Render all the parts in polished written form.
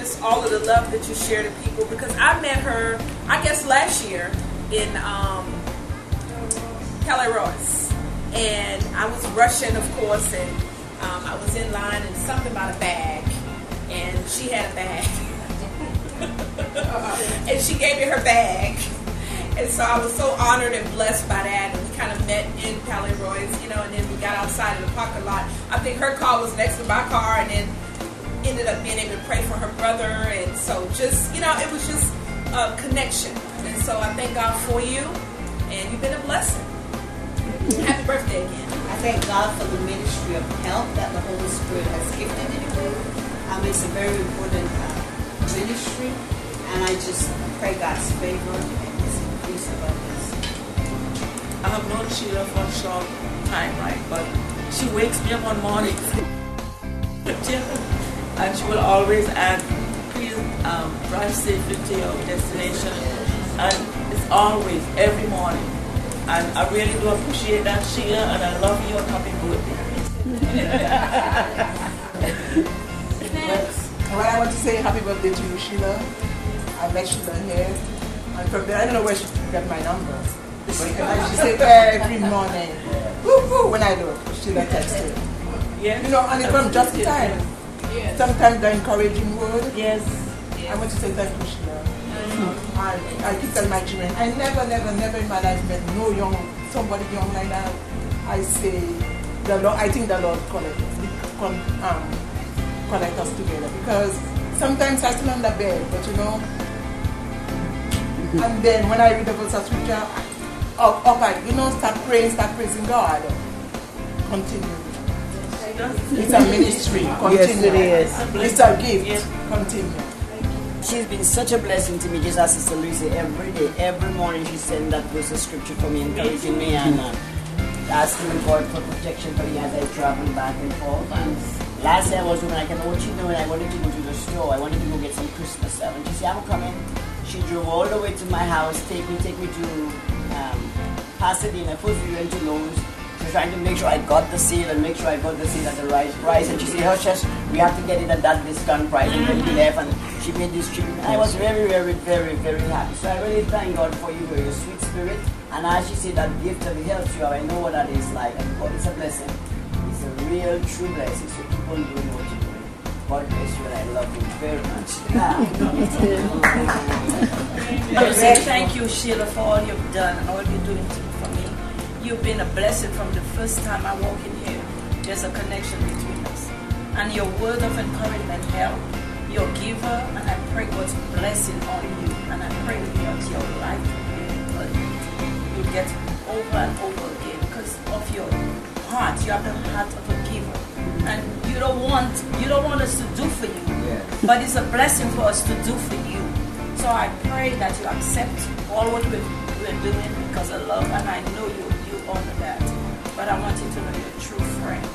just all of the love that you share to people, because I met her, I guess last year in Royce, and I was rushing, of course, and I was in line and something about a bag, and she had a bag, and she gave me her bag, and so I was so honored and blessed by that, and we kind of met in Royce, you know, and then we got outside in the parking lot. I think her car was next to my car, and then ended up being able to pray for her brother, and so just, you know, it was just a connection, and so I thank God for you, and you've been a blessing. Happy birthday again. I thank God for the ministry of help that the Holy Spirit has gifted you with. It's a very important ministry, and I just pray God's favor and His increase above this. I have known Sheila for a short time, right? But she wakes me up one morning and she will always add, please drive safely to your destination. And it's always, every morning. And I really do appreciate that, Sheila, and I love you, and happy birthday. Well, I want to say happy birthday to you, Sheila. I met Sheila here. And from there, I don't know where she got my number. But she said every morning, woo-hoo, when I do it, Sheila texted. Yes. You know, and it comes just in time. Yes. Sometimes the encouraging word. Yes. I want to say thank you, Sheila. I keep telling my children, I never in my life met somebody young like that. I say, the Lord, I think the Lord connect us together, because sometimes I still on the bed, but you know, and then when I read the verse of scripture, start praying, start praising God. Continue. It's a ministry. Continue. Yes, it is. It's a gift. Yes. Continue. She's been such a blessing to me, just as Sister Lucy. Every day, every morning she sends that verse of scripture for me, encouraging me and asking God for protection for me as I travel back and forth. And last year I was doing, I can know what she's doing. I wanted to go to the store. I wanted to go get some Christmas stuff. And she said, I'm coming. She drove all the way to my house, take me to Pasadena. First we went to Lowe's. She was trying to make sure I got the sale and make sure I got the sale at the right price. And she said, Hush, we have to get it at that discount price. And then we left, and she made this trip. And I was very, very, very, very happy. So I really thank God for you, for your sweet spirit. And as she said, that gift that helps you, I know what that is like. And God, it's a blessing. It's a real, true blessing. So keep on doing what you're doing. God bless you, and I love you very much. I would say thank you, Sheila, for all you've done and all you're doing for me. You've been a blessing from the first time I walk in here. There's a connection between us. And your word of encouragement help. Your giver, and I pray God's blessing on you. And I pray that your life will get over and over again because of your heart. You have the heart of a giver. And you don't want us to do for you, but it's a blessing for us to do for you. So I pray that you accept all what we're doing because of love, and I know you honor that. But I want you to know you're a true friend.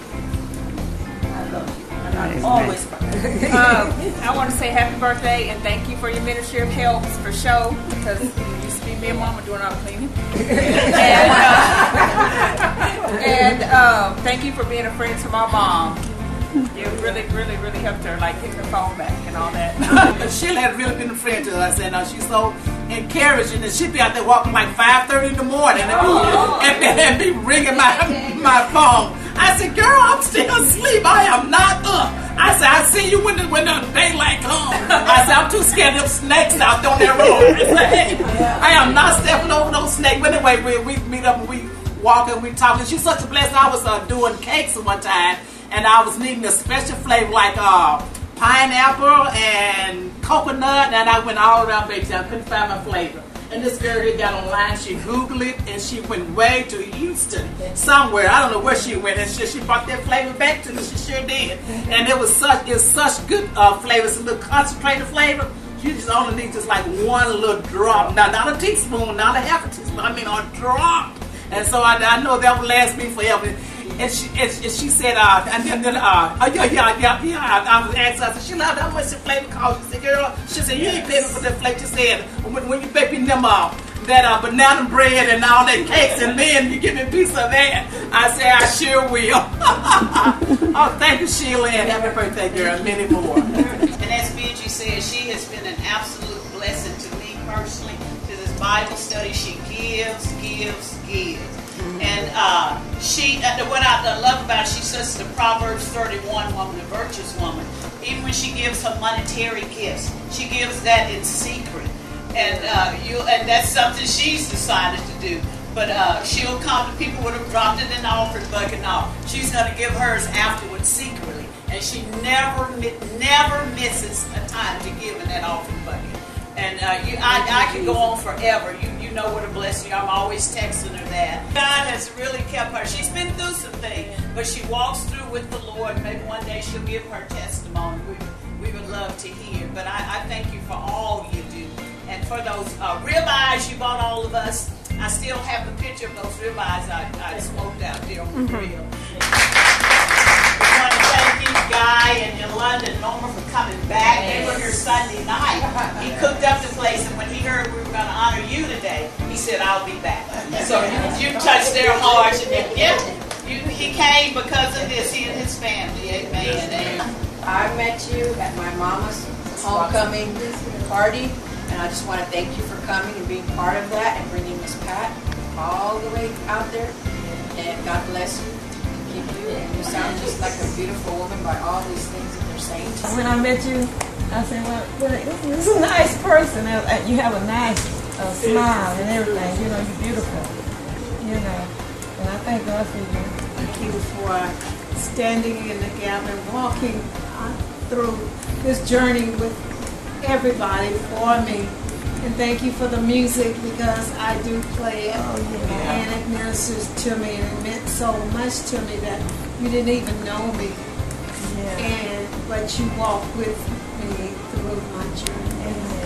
I love you, and I always. I want to say happy birthday and thank you for your ministry of helps for show, because it used to be me and Mama doing all the cleaning. and thank you for being a friend to my mom. You really, really, really helped her, like getting the phone back and all that. Sheila had really been a friend to us, and she's so encouraging. And she'd be out there walking like 5:30 in the morning and be ringing my phone. I said, "Girl, I'm still asleep. I am not up." I said, "I see you when the daylight comes." I said, "I'm too scared of snakes out there on that road." I said, "Hey, I am not stepping over no snake." But anyway, we meet up and we walk and we talk. And she's such a blessing. I was doing cakes one time. And I was needing a special flavor like pineapple and coconut, and I went all around Bakery. I couldn't find my flavor. And this girl here got online, she Googled it, and she went way to Houston, somewhere. I don't know where she went, and she brought that flavor back to me. She sure did. And it was such good flavor. It's a little concentrated flavor. You just only need just like one little drop. Now, not a teaspoon, not a half a teaspoon. I mean a drop. And so I know that will last me forever. And she said, I was asking, I said, Sheila, how much the flavor cost? She said, girl, she said, you ain't paying for that flavor. She said, when you baking them that banana bread and all that cakes, and then you give me a piece of that. I said, I sure will. Oh, thank you, Sheila, and happy birthday, girl, and many more. And as Benji said, she has been an absolute blessing to me personally, to this Bible study. She gives. And what I love about her, she's such the Proverbs 31 woman, a virtuous woman. Even when she gives her monetary gifts, she gives that in secret. And that's something she's decided to do. But she'll come to people would have dropped it in the offering bucket and all. She's going to give hers afterwards secretly. And she never misses a time to give in that offering bucket. And I could go on forever. You know what a blessing. I'm always texting her that. God has really kept her. She's been through some things, but she walks through with the Lord. Maybe one day she'll give her testimony. We would love to hear. But I thank you for all you do. And for those ribeyes you bought all of us, I still have the picture of those ribeyes I smoked out there on the grill. We want to thank you, Guy and Yolanda and Norma, for coming back. They were here Sunday night. He cooked up the place, and when he heard we were going to honor you today, he said, I'll be back. So you touched their hearts, and he came because of this, he and his family. Amen. I met you at my mama's homecoming party, and I just want to thank you for coming and being part of that and bringing Miss Pat all the way out there. And God bless you. Keep you. And you sound just like a beautiful woman by all these things that they're saying. When I met you, I said, well, this is a nice person. You have a nice smile and everything. You know, you're beautiful. You know, and I thank God for you. Thank you for standing in the gap and walking through this journey with everybody for me. And thank you for the music, because I do play it. And it ministers to me, and it meant so much to me that you didn't even know me. But you walked with me through my journey.